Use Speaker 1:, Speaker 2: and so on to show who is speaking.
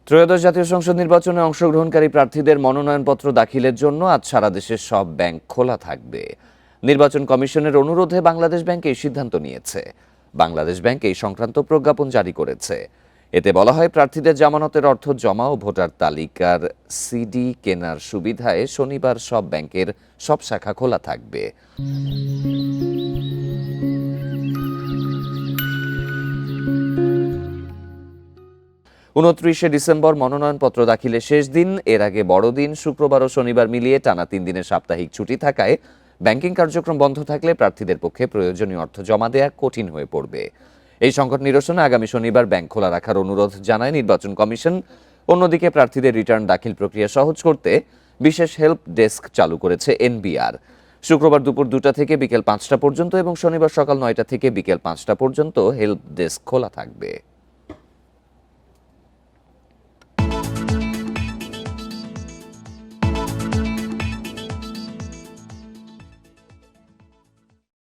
Speaker 1: ত্রয়োদশ জাতীয় সংসদ নির্বাচনে অংশগ্রহণকারী প্রার্থীদের মনোনয়নপত্র দাখিলের জন্য আজ সারা দেশের সব ব্যাংক খোলা থাকবে। নির্বাচন কমিশনের অনুরোধে বাংলাদেশ ব্যাংক এই সিদ্ধান্ত নিয়েছে। বাংলাদেশ ব্যাংক এই সংক্রান্ত প্রজ্ঞাপন জারি করেছে। এতে বলা হয়, প্রার্থীদের জামানতের অর্থ জমা ও ভোটার তালিকার সিডি কেনার সুবিধায় শনিবার সব ব্যাংকের সব শাখা খোলা থাকবে। 29 ডিসেম্বর মনোনয়নপত্র দাখিলের শেষ দিন। এর আগে বড়দিন, শুক্রবার ও শনিবার মিলিয়ে টানা 3 দিনের সাপ্তাহিক ছুটি থাকায় ব্যাংকিং কার্যক্রম বন্ধ থাকলে প্রার্থীদের পক্ষে প্রয়োজনীয় অর্থ জমা দেওয়া কঠিন হয়ে পড়বে। এই সংকট নিরসনে আগামী শনিবার ব্যাংক খোলা রাখার অনুরোধ জানায় নির্বাচন কমিশন। অন্যদিকে প্রার্থীদের রিটার্ন দাখিল প্রক্রিয়া সহজ করতে বিশেষ হেল্প ডেস্ক চালু করেছে এনবিআর। শুক্রবার দুপুর 2টা থেকে বিকেল 5টা পর্যন্ত এবং শনিবার সকাল 9টা থেকে বিকেল 5টা পর্যন্ত হেল্প ডেস্ক খোলা থাকবে।